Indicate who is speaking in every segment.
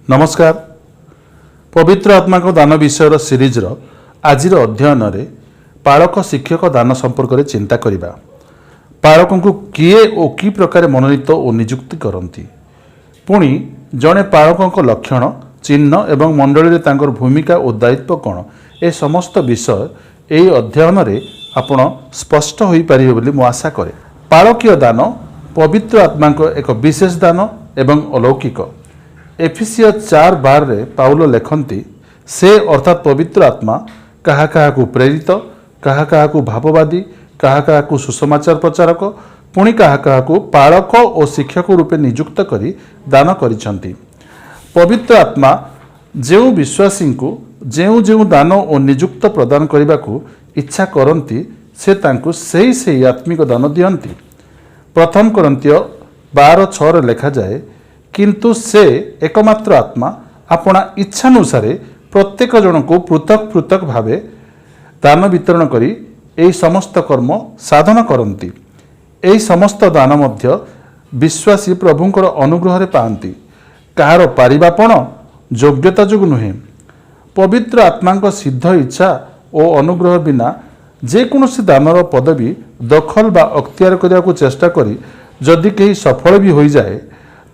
Speaker 1: नमस्कार। पवित्र आत्मा को दान विषय सीरीजर आज अध्ययन रे पालक शिक्षक दान संपर्क में चिंता करबा। पालकों को किए और कि प्रकार मनोनीत और नियुक्ति करती, पुणी जड़े पालकों लक्षण चिन्ह एवं मंडली तांकर भूमिका और दायित्व कौन, ए समस्त विषय यही अध्ययन रे आपण स्पष्ट हो पारे बोली मु आशा करे। पालकीय दान पवित्र आत्मा को एक विशेष दान एवं अलौकिक। एफिसियो 4:12 रे पाउलो लेखन्ति, से अर्थात पवित्र आत्मा कहा कहा को प्रेरित, कहा कहा को भाववादी, कहा कहा को सुसमाचार प्रचारक, पुणी कहा कहा को पालक और शिक्षक रूपे नियुक्त करी दान करिसंति। पवित्र आत्मा जेउ विश्वासी को जेउ जेउ दान और नियुक्त प्रदान करने को इच्छा करती, से तांकु सही आत्मिक दान दियंती। प्रथम कोरिन्थियो 12:6 लिखा जाए, किंतु से एकमात्र आत्मा अपना इच्छानुसार प्रत्येक जन को पृथक पृथक भावे दान वितरण करी एही समस्त कर्म साधन करती। एही समस्त दान मध्य विश्वासी प्रभुंकर अनुग्रह रे पाती, कहार पारिबापण योग्यता जोग नुहे। पवित्र आत्मा को सिद्ध इच्छा और अनुग्रह बिना जेकोसी दानर पदवी दखल बा अख्तियार करने को चेष्टा करी जदि कहीं सफल भी हो जाए,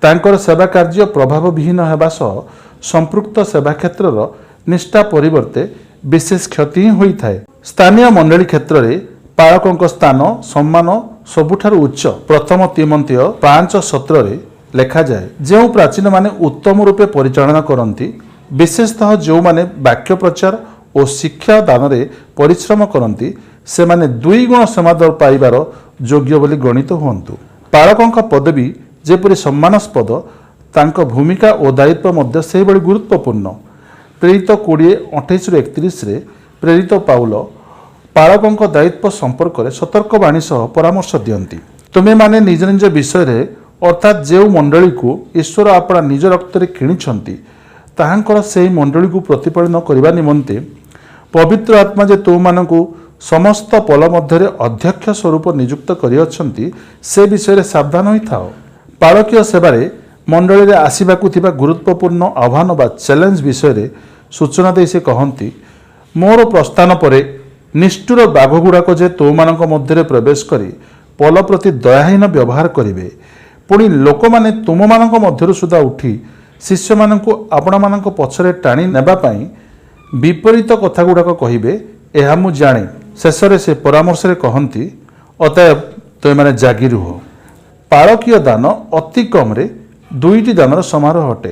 Speaker 1: तांकर सेवा कार्य प्रभाव विहीन होगा सह संपृक्त सेवा क्षेत्र निष्ठा परिवर्ते विशेष क्षति ही होता है। स्थानीय मंडली क्षेत्र में पालकों स्थान सम्मान सबुठार उच्च। प्रथम तीमोथेयो 5:17 लिखा जाए, जो प्राचीन माने उत्तम रूपे परिचालना करती, विशेषतः जो माने वाक्य प्रचार और शिक्षा दान रे परिश्रम करती, से माने 2 गुण समादर पाइबार योग्य बोली गणित हुंतु। पालकों पदवी जेपरि सम्मानास्पद, तांको भूमिका और दायित्व मध्य से बड़ी गुरुत्वपूर्ण। प्रेरित 20:28-31 रे प्रेरित पाउल पालकों दायित्व संपर्क में सतर्कवाणी सह परामर्श दियंती। तुमे माने निज निज विषय रे, अर्थात जो मंडली को ईश्वर अपना निज रक्त रे किणिछंती, ताहांकर सेही मंडली को प्रतिपालन करने निमंते पवित्र आत्मा जे तुमମାନଙ୍କୁ समस्त पल मध्य अध्यक्ष स्वरूप नियुक्त करिअछंती, से विषय सावधान होई थाओ। पालकीय सेवारे मंडली रे आसीबाकु थिबा गुरुत्वपूर्ण आह्वान बा चैलेंज विषय सूचना दे से कहती, मोर प्रस्थान परे निष्ठुर बाघगुड़ाक जे तुमମାନଙ୍କ मध्य प्रवेश करी पल प्रति दयाहीन व्यवहार करेंगे, पुणी लोक माने तुमମାନଙ୍କ मध्यरु सुधा उठी शिष्य माननकु आपणा माननक पछरे टाणी नेबा पई विपरीत कथा गुड़ाक कहिबे, एहा मु जाने। शेषरे से परामर्श रे कहंती, अतएव तुम माने जागी रुह। पालकीय दान अति कम रे 2टी दानर समारोह अटे,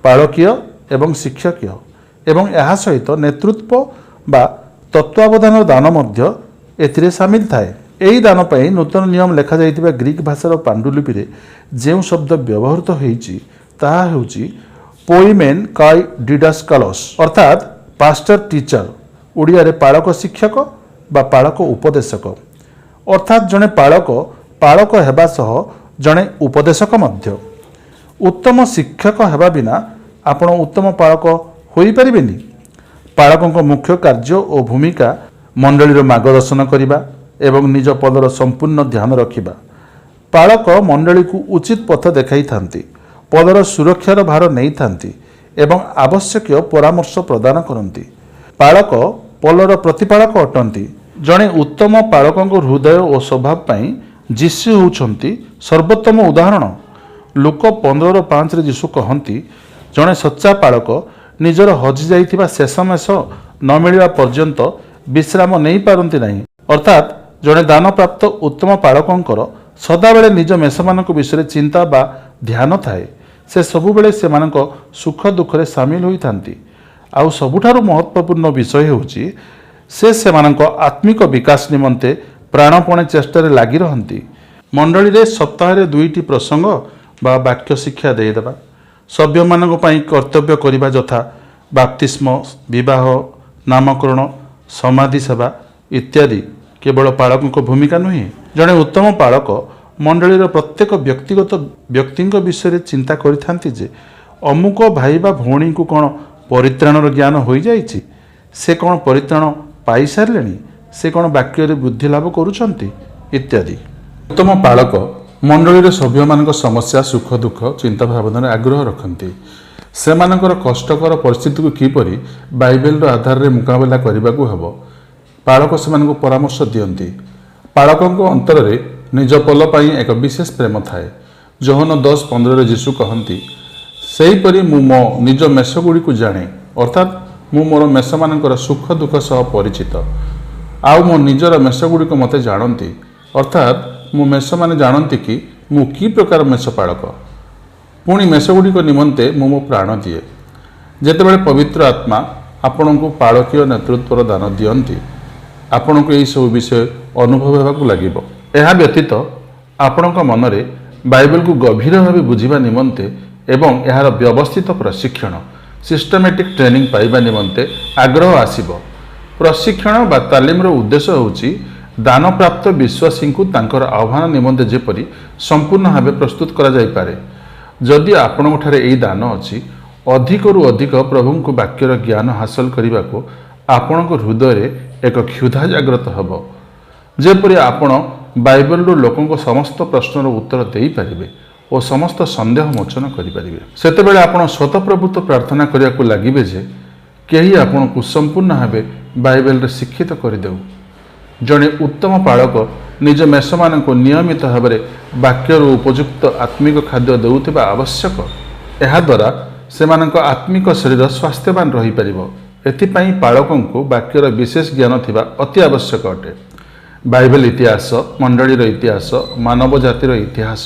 Speaker 1: पालकीय एवं शिक्षकीय, एवं यह सहित नेतृत्व बा तत्वावधान दान मध्य एथिरे शामिल थाए। एही दान पई नूतन नियम लेखा जाइतिबा ग्रीक भाषार पांडुलिपि रे जेउ शब्द व्यवहृत होईची ताहा हेउची पोइमेन काई डिडास्कालोस, अर्थात पास्टर टीचर, ओडिया रे पालक शिक्षक बा पालक उपदेशक। अर्थात जड़े पालक पालक हेबा सह जड़े उपदेशक मध्य। उत्तम शिक्षक हेबा बिना आपण उत्तम पालक होई परिबेनी। पालकों मुख्य कार्य और भूमिका मंडलीर मार्गदर्शन करने एवं निज पदर संपूर्ण ध्यान रखिबा। पालक मंडली को उचित पथ देखाई थांती, पदर सुरक्षार भार नहीं थांती एवं आवश्यक परामर्श प्रदान करती। पालक पलर प्रतिपालक अटंती। जड़े उत्तम पालकों हृदय और स्वभाव पाई जीशु होउछंती सर्वोत्तम उदाहरण। लूक 15:5 जीशु कहती, जड़े सच्चा पालक निजर हजि जाइथिबा शेषमेश न मिलवा पर्यंत विश्राम नहीं पारती नहीं। अर्थात जड़े दान प्राप्त उत्तम पालकंकर सदाबेले निज मेषमानक विषय चिंता बा ध्यान थाए। से सबुबेले सेमानक सुख दुख रे सामिल होई थांती। आउ सबुठारु महत्वपूर्ण विषय होउची, से सेमानक आत्मिक विकास निमंते प्राणपणे चेष्टारे लागि रहंती। मंडली रे सप्ताह रे 2टी प्रसंग बा वाक्य शिक्षा देदेबा, सभ्य मानक पई कर्तव्य करिबा यथा बाप्तिस्म, विवाह, नामकरण, समाधि सेवा इत्यादि केवल पालकों भूमिका नुहे। जड़े उत्तम पालक मंडलीर प्रत्येक व्यक्तिगत व्यक्ति विषय चिंता करिथांती जे अमुक भाई बा भौणी को कौन परित्राणर ज्ञान हो जाइछि, से कौन परित्राण पाई सारे, से कौन वाक्य बुद्धि लाभ करुछंती इत्यादि। उत्तम पालक मंडलीर सभ्य मान समस्या सुख दुख चिंता भावना आग्रह रखती। ସେମାନଙ୍କର କଷ୍ଟକର ପରିସ୍ଥିତିକୁ କିପରି ବାଇବେଲର ଆଧାରରେ ମୁକାବିଲା କରିବାକୁ ହେବ ପାଳକ ସେମାନଙ୍କୁ ପରାମର୍ଶ ଦିଅନ୍ତି। ପାଳକଙ୍କ ଅନ୍ତରରେ ନିଜ ପୋଲ ପାଇଁ ଏକ ବିଶେଷ ପ୍ରେମ ଥାଏ। ଯୋହନ 10:15ରେ ଯୀଶୁ କହନ୍ତି, ସେହିପରି ମୁଁ ମୋ ନିଜ ମେଷଗୁଡ଼ିକୁ ଜାଣେ, ଅର୍ଥାତ୍ ମୁଁ ମୋର ମେଷମାନଙ୍କର ସୁଖ ଦୁଃଖ ସହ ପରିଚିତ। ଆଉ ମୋ ନିଜର ମେଷଗୁଡ଼ିକ ମୋତେ ଜାଣନ୍ତି, ଅର୍ଥାତ୍ ମୋ ମେଷମାନେ ଜାଣନ୍ତି କି ମୁଁ କି ପ୍ରକାର ମେଷପାଳକ। ପୁଣି ମେଷଗୁଡ଼ିକ ନିମନ୍ତେ ମୁଁ ମୋ ପ୍ରାଣ ଦିଏ। ଯେତେବେଳେ ପବିତ୍ର ଆତ୍ମା ଆପଣଙ୍କୁ ପାଳକୀୟ ନେତୃତ୍ୱର ଦାନ ଦିଅନ୍ତି, ଆପଣଙ୍କୁ ଏହିସବୁ ବିଷୟ ଅନୁଭବ ହେବାକୁ ଲାଗିବ। ଏହା ବ୍ୟତୀତ ଆପଣଙ୍କ ମନରେ ବାଇବେଲକୁ ଗଭୀର ଭାବେ ବୁଝିବା ନିମନ୍ତେ ଏବଂ ଏହାର ବ୍ୟବସ୍ଥିତ ପ୍ରଶିକ୍ଷଣ ସିଷ୍ଟମେଟିକ୍ ଟ୍ରେନିଂ ପାଇବା ନିମନ୍ତେ ଆଗ୍ରହ ଆସିବ। ପ୍ରଶିକ୍ଷଣ ବା ତାଲିମର ଉଦ୍ଦେଶ୍ୟ ହେଉଛି ଦାନପ୍ରାପ୍ତ ବିଶ୍ୱାସୀଙ୍କୁ ତାଙ୍କର ଆହ୍ୱାନ ନିମନ୍ତେ ଯେପରି ସମ୍ପୂର୍ଣ୍ଣ ଭାବେ ପ୍ରସ୍ତୁତ କରାଯାଇପାରେ। ଯଦି ଆପଣଙ୍କଠାରେ ଏହି ଦାନ ଅଛି, ଅଧିକରୁ ଅଧିକ ପ୍ରଭୁଙ୍କ ବାକ୍ୟର ଜ୍ଞାନ ହାସଲ କରିବାକୁ ଆପଣଙ୍କ ହୃଦୟରେ ଏକ କ୍ଷୁଧା ଜାଗ୍ରତ ହେବ, ଯେପରି ଆପଣ ବାଇବେଲରୁ ଲୋକଙ୍କ ସମସ୍ତ ପ୍ରଶ୍ନର ଉତ୍ତର ଦେଇପାରିବେ ଓ ସମସ୍ତ ସନ୍ଦେହ ମୋଚନ କରିପାରିବେ। ସେତେବେଳେ ଆପଣ ସ୍ୱତଃପ୍ରବୃତ୍ତ ପ୍ରାର୍ଥନା କରିବାକୁ ଲାଗିବେ ଯେ କେହି ଆପଣଙ୍କୁ ସମ୍ପୂର୍ଣ୍ଣ ଭାବେ ବାଇବେଲରେ ଶିକ୍ଷିତ କରିଦେଉ। ଜଣେ ଉତ୍ତମ ପାଳକ ନିଜ ମେଷମାନଙ୍କୁ ନିୟମିତ ଭାବରେ ବାକ୍ୟର ଉପଯୁକ୍ତ ଆତ୍ମିକ ଖାଦ୍ୟ ଦେଉଥିବା ଆବଶ୍ୟକ। ଏହାଦ୍ୱାରା ସେମାନଙ୍କ ଆତ୍ମିକ ଶରୀର ସ୍ୱାସ୍ଥ୍ୟବାନ ରହିପାରିବ। ଏଥିପାଇଁ ପାଳକଙ୍କୁ ବାକ୍ୟର ବିଶେଷ ଜ୍ଞାନ ଥିବା ଅତି ଆବଶ୍ୟକ ଅଟେ। ବାଇବେଲ ଇତିହାସ, ମଣ୍ଡଳୀର ଇତିହାସ, ମାନବ ଜାତିର ଇତିହାସ,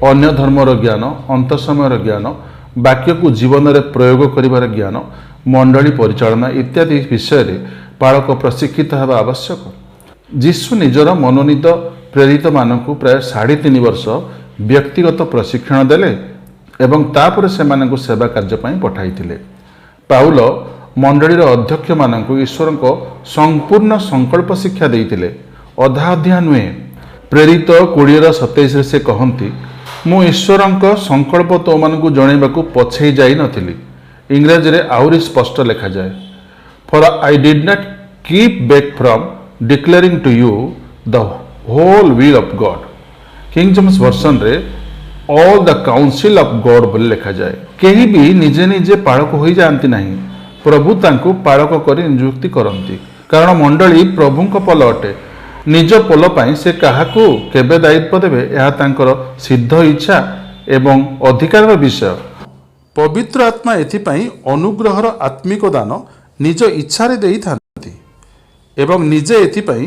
Speaker 1: ଅନ୍ୟ ଧର୍ମର ଜ୍ଞାନ, ଅନ୍ତ ସମୟର ଜ୍ଞାନ, ବାକ୍ୟକୁ ଜୀବନରେ ପ୍ରୟୋଗ କରିବାର ଜ୍ଞାନ, ମଣ୍ଡଳୀ ପରିଚାଳନା ଇତ୍ୟାଦି ବିଷୟରେ ପାଳକ ପ୍ରଶିକ୍ଷିତ ହେବା ଆବଶ୍ୟକ। ଯୀଶୁ ନିଜର ମନୋନୀତ ପ୍ରେରିତମାନଙ୍କୁ ପ୍ରାୟ 3.5 ବର୍ଷ ବ୍ୟକ୍ତିଗତ ପ୍ରଶିକ୍ଷଣ ଦେଲେ ଏବଂ ତାପରେ ସେମାନଙ୍କୁ ସେବା କାର୍ଯ୍ୟ ପାଇଁ ପଠାଇଥିଲେ। ପାଉଲ ମଣ୍ଡଳୀର ଅଧ୍ୟକ୍ଷମାନଙ୍କୁ ଈଶ୍ୱରଙ୍କ ସମ୍ପୂର୍ଣ୍ଣ ସଂକଳ୍ପ ଶିକ୍ଷା ଦେଇଥିଲେ, ଅଧା ଅଧିଆ ନୁହେଁ। ପ୍ରେରିତ 20:27ରେ ସେ କହନ୍ତି, ମୁଁ ଈଶ୍ୱରଙ୍କ ସଂକଳ୍ପ ତୁମମାନଙ୍କୁ ଜଣାଇବାକୁ ପଛେଇ ଯାଇନଥିଲି। ଇଂରାଜୀରେ ଆହୁରି ସ୍ପଷ୍ଟ ଲେଖାଯାଏ, for I did not keep back from declaring to you the whole will of God. King James ଭର୍ସନରେ all the council of God ବୋଲି ଲେଖାଯାଏ। କେହି ବି ନିଜେ ନିଜେ ପାଳକ ହୋଇଯାଆନ୍ତି ନାହିଁ, ପ୍ରଭୁ ତାଙ୍କୁ ପାଳକ କରି ନିଯୁକ୍ତି କରନ୍ତି। କାରଣ ମଣ୍ଡଳୀ ପ୍ରଭୁଙ୍କ ପୋଲ ଅଟେ। ନିଜ ପୋଲ ପାଇଁ ସେ କାହାକୁ କେବେ ଦାୟିତ୍ୱ ଦେବେ, ଏହା ତାଙ୍କର ସିଦ୍ଧ ଇଚ୍ଛା ଏବଂ ଅଧିକାରର ବିଷୟ। ପବିତ୍ର ଆତ୍ମା ଏଥିପାଇଁ ଅନୁଗ୍ରହର ଆତ୍ମିକ ଦାନ ନିଜ ଇଚ୍ଛାରେ ଦେଇଥାନ୍ତି ଏବଂ ନିଜେ ଏଥିପାଇଁ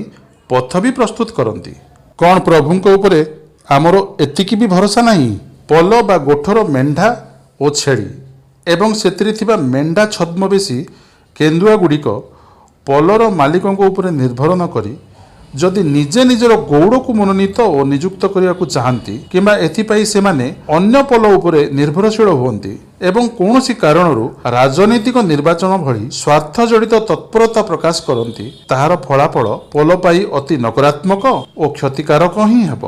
Speaker 1: ପଥ ବି ପ୍ରସ୍ତୁତ କରନ୍ତି। କ'ଣ ପ୍ରଭୁଙ୍କ ଉପରେ ଆମର ଏତିକି ବି ଭରସା ନାହିଁ? ପୋଲ ବା ଗୋଠର ମେଣ୍ଢା ଓ ଛେଳି ଏବଂ ସେଥିରେ ଥିବା ମେଣ୍ଢା ଛଦ୍ମବେଶୀ କେନ୍ଦୁଆ ଗୁଡ଼ିକ ପୋଲର ମାଲିକଙ୍କ ଉପରେ ନିର୍ଭର ନ କରି ଯଦି ନିଜେ ନିଜର ଗୌଡ଼କୁ ମନୋନୀତ ଓ ନିଯୁକ୍ତ କରିବାକୁ ଚାହାନ୍ତି କିମ୍ବା ଏଥିପାଇଁ ସେମାନେ ଅନ୍ୟ ପୋଲ ଉପରେ ନିର୍ଭରଶୀଳ ହୁଅନ୍ତି ଏବଂ କୌଣସି କାରଣରୁ ରାଜନୈତିକ ନିର୍ବାଚନ ଭଳି ସ୍ୱାର୍ଥ ଜଡ଼ିତ ତତ୍ପରତା ପ୍ରକାଶ କରନ୍ତି, ତାହାର ଫଳାଫଳ ପୋଲ ପାଇଁ ଅତି ନକାରାତ୍ମକ ଓ କ୍ଷତିକାରକ ହିଁ ହେବ।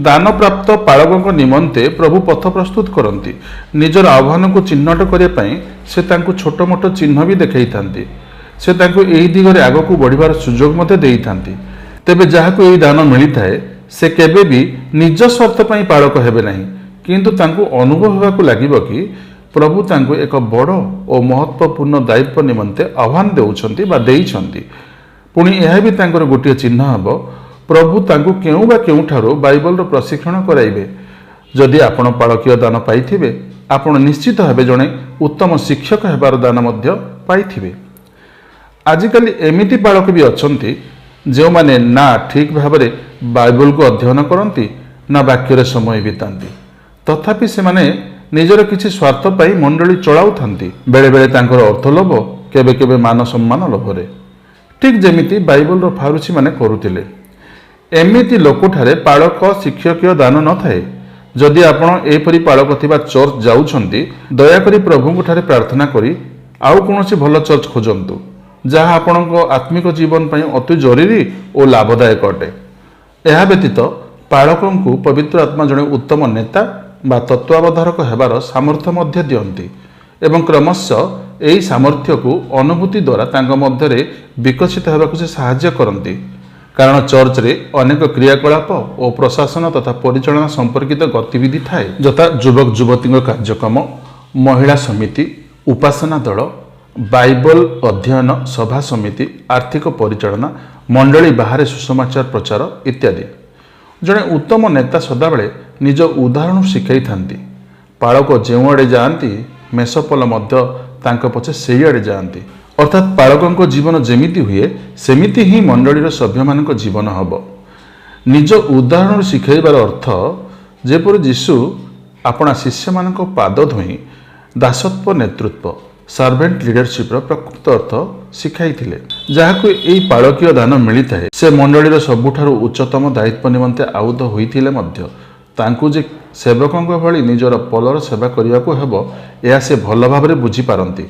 Speaker 1: ଦାନପ୍ରାପ୍ତ ପାଳକଙ୍କ ନିମନ୍ତେ ପ୍ରଭୁ ପଥ ପ୍ରସ୍ତୁତ କରନ୍ତି। ନିଜର ଆହ୍ୱାନକୁ ଚିହ୍ନଟ କରିବା ପାଇଁ ସେ ତାଙ୍କୁ ଛୋଟ ମୋଟ ଚିହ୍ନ ବି ଦେଖାଇଥାନ୍ତି। ସେ ତାଙ୍କୁ ଏହି ଦିଗରେ ଆଗକୁ ବଢ଼ିବାର ସୁଯୋଗ ମଧ୍ୟ ଦେଇଥାନ୍ତି। ତେବେ ଯାହାକୁ ଏହି ଦାନ ମିଳିଥାଏ, ସେ କେବେ ବି ନିଜ ସ୍ୱାର୍ଥ ପାଇଁ ପାଳକ ହେବେ ନାହିଁ, କିନ୍ତୁ ତାଙ୍କୁ ଅନୁଭବ ହେବାକୁ ଲାଗିବ କି ପ୍ରଭୁ ତାଙ୍କୁ ଏକ ବଡ଼ ଓ ମହତ୍ତ୍ୱପୂର୍ଣ୍ଣ ଦାୟିତ୍ୱ ନିମନ୍ତେ ଆହ୍ୱାନ ଦେଉଛନ୍ତି ବା ଦେଇଛନ୍ତି। ପୁଣି ଏହା ବି ତାଙ୍କର ଗୋଟିଏ ଚିହ୍ନ ହେବ, ପ୍ରଭୁ ତାଙ୍କୁ କେଉଁ ବା କେଉଁଠାରୁ ବାଇବେଲର ପ୍ରଶିକ୍ଷଣ କରାଇବେ। ଯଦି ଆପଣ ପାଳକୀୟ ଦାନ ପାଇଥିବେ, ଆପଣ ନିଶ୍ଚିତ ଭାବେ ଜଣେ ଉତ୍ତମ ଶିକ୍ଷକ ହେବାର ଦାନ ମଧ୍ୟ ପାଇଥିବେ। ଆଜିକାଲି ଏମିତି ପାଳକ ବି ଅଛନ୍ତି ଯେଉଁମାନେ ନା ଠିକ୍ ଭାବରେ ବାଇବେଲକୁ ଅଧ୍ୟୟନ କରନ୍ତି ନା ବାକ୍ୟରେ ସମୟ ବିତାନ୍ତି। ତଥାପି ସେମାନେ ନିଜର କିଛି ସ୍ୱାର୍ଥ ପାଇଁ ମଣ୍ଡଳୀ ଚଳାଉଥାନ୍ତି। ବେଳେବେଳେ ତାଙ୍କର ଅର୍ଥ ଲୋଭ, କେବେ କେବେ ମାନ ସମ୍ମାନ ଲୋଭରେ, ଠିକ୍ ଯେମିତି ବାଇବେଲର ଫାରୁସୀମାନେ କରୁଥିଲେ। ଏମିତି ଲୋକଠାରେ ପାଳକ ଶିକ୍ଷକୀୟ ଦାନ ନଥାଏ। ଯଦି ଆପଣ ଏପରି ପାଳକ ଥିବା ଚର୍ଚ୍ଚ ଯାଉଛନ୍ତି, ଦୟାକରି ପ୍ରଭୁଙ୍କଠାରେ ପ୍ରାର୍ଥନା କରି ଆଉ କୌଣସି ଭଲ ଚର୍ଚ୍ଚ ଖୋଜନ୍ତୁ, ଯାହା ଆପଣଙ୍କ ଆତ୍ମିକ ଜୀବନ ପାଇଁ ଅତି ଜରୁରୀ ଓ ଲାଭଦାୟକ ଅଟେ। ଏହା ବ୍ୟତୀତ ପାଳକଙ୍କୁ ପବିତ୍ର ଆତ୍ମା ଜଣେ ଉତ୍ତମ ନେତା ବା ତତ୍ତ୍ୱାବଧାରକ ହେବାର ସାମର୍ଥ୍ୟ ମଧ୍ୟ ଦିଅନ୍ତି ଏବଂ କ୍ରମଶଃ ଏହି ସାମର୍ଥ୍ୟକୁ ଅନୁଭୂତି ଦ୍ୱାରା ତାଙ୍କ ମଧ୍ୟରେ ବିକଶିତ ହେବାକୁ ସେ ସାହାଯ୍ୟ କରନ୍ତି। କାରଣ ଚର୍ଚ୍ଚରେ ଅନେକ କ୍ରିୟାକଳାପ ଓ ପ୍ରଶାସନ ତଥା ପରିଚାଳନା ସମ୍ପର୍କିତ ଗତିବିଧି ଥାଏ, ଯଥା ଯୁବକ ଯୁବତୀଙ୍କ କାର୍ଯ୍ୟକ୍ରମ, ମହିଳା ସମିତି, उपासना दल, बाइबल अध्ययन सभा समिति, आर्थिक परिचालना, मंडली बाहर सुसमाचार प्रचार इत्यादि। जड़े उत्तम नेता सदाबले निज उदाहरण शिखाई थांती। पालक जोआड़े जाती मेषपल पछे से आड़े जाती। अर्थात पालकों जीवन जेमिति हुए सेमिति ही मंडलीर सभ्य मान जीवन हम। निज उदाहरण शिखाइबार अर्थ जेपर जीशु अपना शिष्य मान पाद धोई दासत्व नेतृत्व सर्वेंट लीडरशिप प्रकृत अर्थ शिखाई जहां यही पालकीय दान मिलता है से मंडलीर सबुठारु उच्चतम दायित्व निमंते आहुत होइथिले मध्य तांकु जे सेवकों भली निजर पलर सेवा करने को हेबो या से भल भाव बुझी पारंती।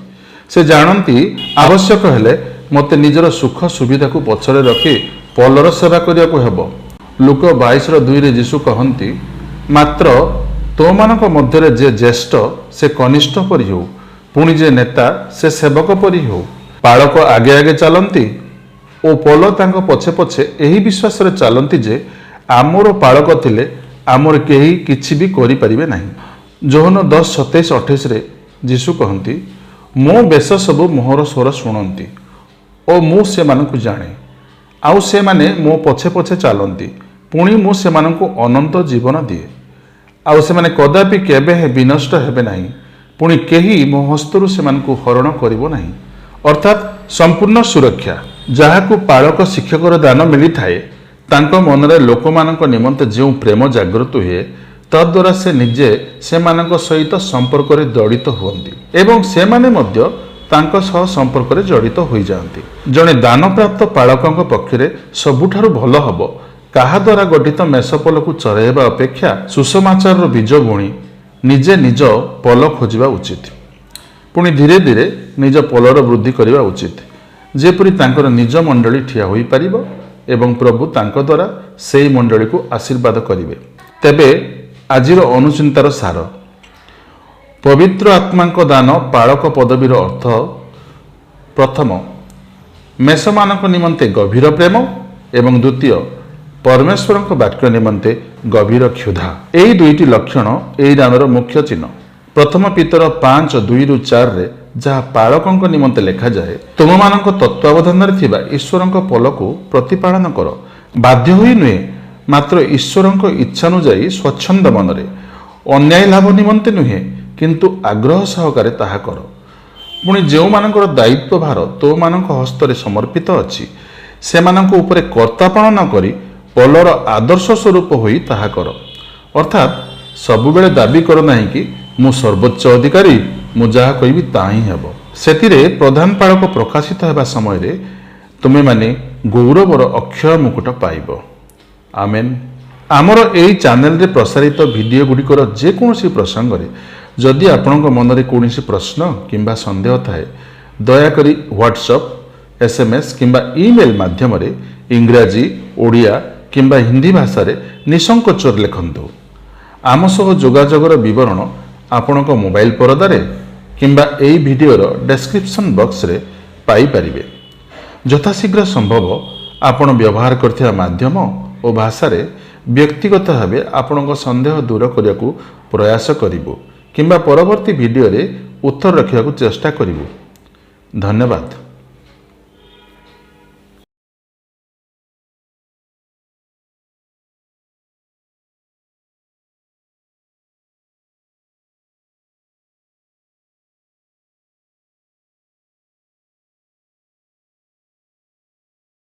Speaker 1: से जानती आवश्यक हेले मते निजर सुख सुविधा को पछरे रखी पलर सेवा करने को हेबो। लुक 22:2 रे यीशु कहती मात्र तो मानक मध्य जे ज्येष्ठ से कनिष्ठ परि हो पुणी जे नेता से सेवक परि हो। पालक आगे आगे चलती और पल तांक पछे पछे यही विश्वास रे चलती जे आमर पालक थिले आमर केही किछि भी करि परिबे नाही। जोहन 10:27-28 रे यीशु कहती मो बेश सबु मोहर स्वर शुणती और मु से मानकु जाने आउ से माने मो पछे पछे चलती पुणी मु से मानकु अनंत जीवन दिए आउ से माने कदापि केबे विनष्ट हेबे नाही पुणी केही मो हस्तरु से मानकु हरण करिवो नाही। अर्थात संपूर्ण सुरक्षा जहाकु पालक शिक्षकर दान मिली थाए तांको मनरे लोक मानक निमंते जो प्रेम जागृत हुए तद्वारा से निजे से मानक सहित संपर्क रे जड़ित हुअंती एवं से माने मध्य तांको सह संपर्क रे जड़ित होई जांती। जणे दान प्राप्त पालकंक पक्षरे सबुठारु भल हबो काहा द्वारा गठित मेषपल को चराइबा अपेक्षा सुसमाचार बीज बुणी निजे निज पल खोजिबा उचित पुणी धीरे धीरे निज पलर वृद्धि करबा उचित जेपरि तांकर निज मंडली ठिया होई परिबो एवं प्रभु तांको द्वारा सेई मंडली को आशीर्वाद करिवे। तेबे आजिर अनुचिंतार सार पवित्र आत्मांक दान पालक पदवीर अर्थ प्रथम मेषमानक निमंते गभीर प्रेम एवं द्वितीय परमेश्वर वाक्य निमंते गभीर क्षुधा। यही दुईटी लक्षण यही दानर मुख्य चिन्ह। प्रथम पीतर 5:2-4 रे जहाँ पालकों निमंते लिखा जाए तुम मानक तत्वावधान ईश्वर पल को प्रतिपालन कर बाध्य हुई नुहे मात्र ईश्वर इच्छानुजाई स्वच्छंद मनरे अन्याय लाभ निमंते नुहे किंतु आग्रह सहकारे ताहा कर। पुणी जो मानकर दायित्व भार तो मानक हस्तरे समर्पित अच्छी से मानक उपरे कर्तापण न करी पलर आदर्श स्वरूप होई ताहा कर। अर्थात सबुबेले दाबी कर नाही कि मु सर्वोच्च अधिकारी मु जहा कहिबी ता ही हेबो। सेतिरे प्रधान पालक प्रकाशित हेबा समय रे तुमे माने गौरवर अक्षय मुकुट पाइबो। आमेन। आमर एई चैनल रे प्रसारित वीडियो गुडिकर जे कोनोसी प्रसंग रे जदि आपनक मन रे कोनोसी प्रश्न किंबा संदेह थाए दया करी व्हाट्सएप एसएमएस किंबा ईमेल माध्यम रे इंग्राजी ओडिया किंबा हिंदी भाषा रे निसंकोच लिखंतु। आम सह जोगाजोगर विवरण आपनक मोबाइल परदारे किंबा एई वीडियोर डिस्क्रिप्शन बॉक्स रे पाई परिबे। यथाशीघ्र संभव आपण व्यवहार करथिबा माध्यम और भाषा रे व्यक्तिगत भावे आपनक संदेह दूर करिया को प्रयास करिवो किंबा परवर्ती वीडियो रे उत्तर रखिया को चेष्टा करिवो। धन्यवाद।